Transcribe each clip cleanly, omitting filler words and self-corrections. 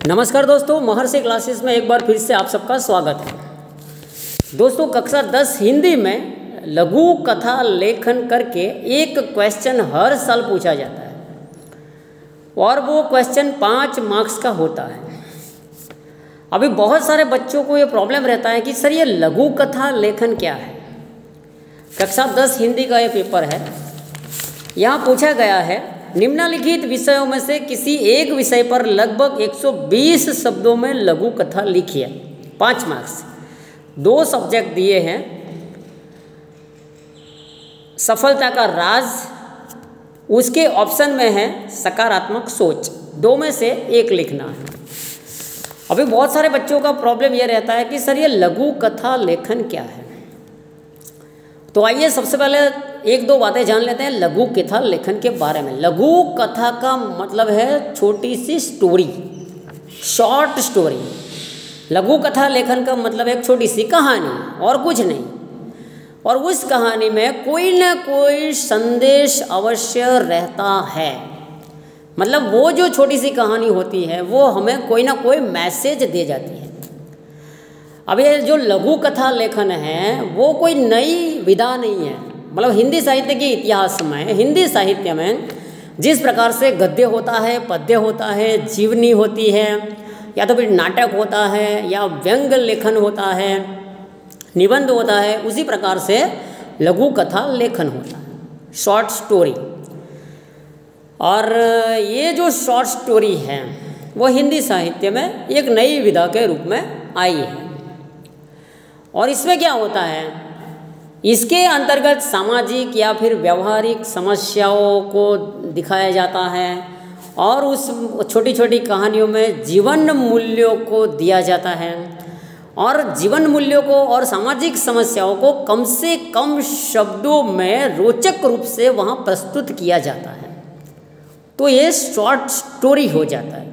नमस्कार दोस्तों, महर्षि क्लासेस में एक बार फिर से आप सबका स्वागत है। दोस्तों, कक्षा 10 हिंदी में लघु कथा लेखन करके एक क्वेश्चन हर साल पूछा जाता है और वो क्वेश्चन 5 मार्क्स का होता है। अभी बहुत सारे बच्चों को ये प्रॉब्लम रहता है कि सर ये लघु कथा लेखन क्या है। कक्षा 10 हिंदी का ये पेपर है। यहाँ पूछा गया है निम्नलिखित विषयों में से किसी एक विषय पर लगभग 120 शब्दों में लघु कथा लिखिए। 5 मार्क्स। 2 सब्जेक्ट दिए हैं, सफलता का राज, उसके ऑप्शन में है सकारात्मक सोच। 2 में से एक लिखना है। अभी बहुत सारे बच्चों का प्रॉब्लम ये रहता है कि सर ये लघु कथा लेखन क्या है। तो आइए सबसे पहले 1-2 बातें जान लेते हैं लघु कथा लेखन के बारे में। लघु कथा का मतलब है छोटी सी स्टोरी, शॉर्ट स्टोरी। लघु कथा लेखन का मतलब एक छोटी सी कहानी और कुछ नहीं, और उस कहानी में कोई ना कोई संदेश अवश्य रहता है। मतलब वो जो छोटी सी कहानी होती है वो हमें कोई ना कोई मैसेज दे जाती है। अब ये जो लघु कथा लेखन है वो कोई नई विधा नहीं है। मतलब हिंदी साहित्य के इतिहास में, हिंदी साहित्य में जिस प्रकार से गद्य होता है, पद्य होता है, जीवनी होती है, या तो फिर नाटक होता है, या व्यंग लेखन होता है, निबंध होता है, उसी प्रकार से लघु कथा लेखन होता है, शॉर्ट स्टोरी। और ये जो शॉर्ट स्टोरी है वो हिंदी साहित्य में एक नई विधा के रूप में आई है। और इसमें क्या होता है, इसके अंतर्गत सामाजिक या फिर व्यवहारिक समस्याओं को दिखाया जाता है और उस छोटी छोटी कहानियों में जीवन मूल्यों को दिया जाता है, और जीवन मूल्यों को और सामाजिक समस्याओं को कम से कम शब्दों में रोचक रूप से वहाँ प्रस्तुत किया जाता है। तो ये शॉर्ट स्टोरी हो जाता है,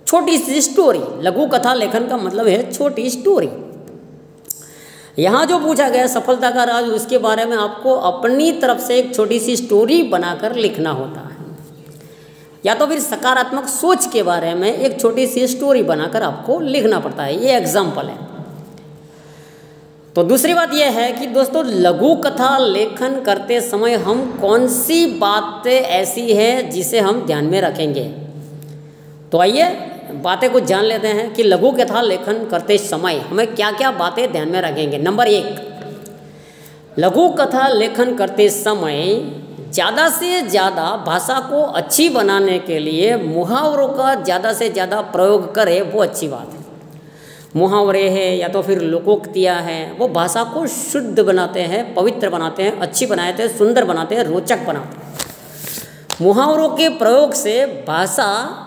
छोटी सी स्टोरी। लघु कथा लेखन का मतलब है छोटी स्टोरी। यहाँ जो पूछा गया सफलता का राज, उसके बारे में आपको अपनी तरफ से एक छोटी सी स्टोरी बनाकर लिखना होता है, या तो फिर सकारात्मक सोच के बारे में एक छोटी सी स्टोरी बनाकर आपको लिखना पड़ता है। ये एग्जाम्पल है। तो दूसरी बात यह है कि दोस्तों लघु कथा लेखन करते समय हम कौन सी बातें ऐसी हैं जिसे हम ध्यान में रखेंगे। तो आइए बातें कुछ जान लेते हैं कि लघु कथा लेखन करते समय हमें क्या क्या बातें ध्यान में रखेंगे। नंबर 1, लघु कथा लेखन करते समय ज़्यादा से ज़्यादा भाषा को अच्छी बनाने के लिए मुहावरों का ज़्यादा से ज़्यादा प्रयोग करें, वो अच्छी बात है। मुहावरे हैं या तो फिर लोकोक्तियाँ हैं, वो भाषा को शुद्ध बनाते हैं, पवित्र बनाते हैं, अच्छी बनाते हैं, सुंदर बनाते हैं, रोचक बनाते हैं। मुहावरों के प्रयोग से भाषा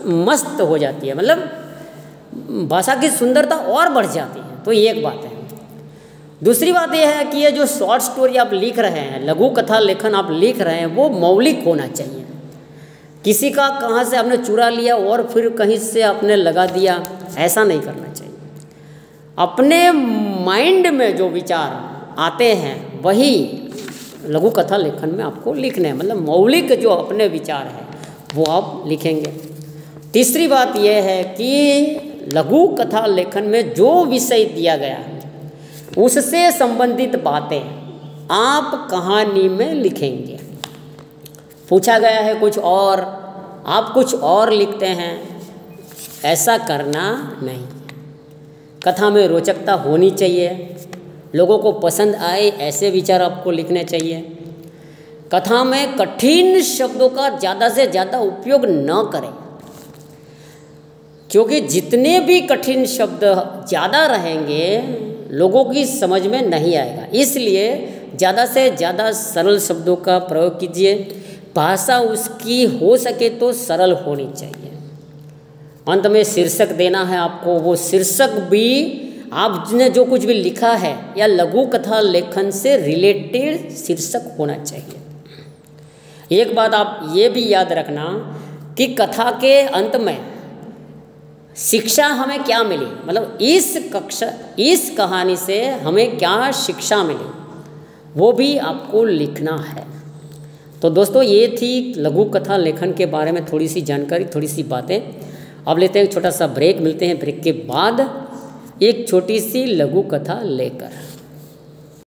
मस्त हो जाती है, मतलब भाषा की सुंदरता और बढ़ जाती है। तो ये एक बात है। दूसरी बात यह है कि ये जो शॉर्ट स्टोरी आप लिख रहे हैं, लघु कथा लेखन आप लिख रहे हैं, वो मौलिक होना चाहिए। किसी का कहाँ से आपने चुरा लिया और फिर कहीं से आपने लगा दिया, ऐसा नहीं करना चाहिए। अपने माइंड में जो विचार आते हैं वही लघु कथा लेखन में आपको लिखने हैं। मतलब मौलिक जो अपने विचार हैं वो आप लिखेंगे। तीसरी बात यह है कि लघु कथा लेखन में जो विषय दिया गया है उससे संबंधित बातें आप कहानी में लिखेंगे। पूछा गया है कुछ और, आप कुछ और लिखते हैं, ऐसा करना नहीं। कथा में रोचकता होनी चाहिए, लोगों को पसंद आए ऐसे विचार आपको लिखने चाहिए। कथा में कठिन शब्दों का ज़्यादा से ज़्यादा उपयोग न करें, क्योंकि जितने भी कठिन शब्द ज़्यादा रहेंगे लोगों की समझ में नहीं आएगा। इसलिए ज़्यादा से ज़्यादा सरल शब्दों का प्रयोग कीजिए। भाषा उसकी हो सके तो सरल होनी चाहिए। अंत में शीर्षक देना है आपको, वो शीर्षक भी आपने जो कुछ भी लिखा है या लघु कथा लेखन से रिलेटेड शीर्षक होना चाहिए। एक बात आप ये भी याद रखना कि कथा के अंत में शिक्षा हमें क्या मिली, मतलब इस कहानी से हमें क्या शिक्षा मिली, वो भी आपको लिखना है। तो दोस्तों ये थी लघु कथा लेखन के बारे में थोड़ी सी जानकारी, थोड़ी सी बातें। अब लेते हैं एक छोटा सा ब्रेक, मिलते हैं ब्रेक के बाद एक छोटी सी लघु कथा लेकर।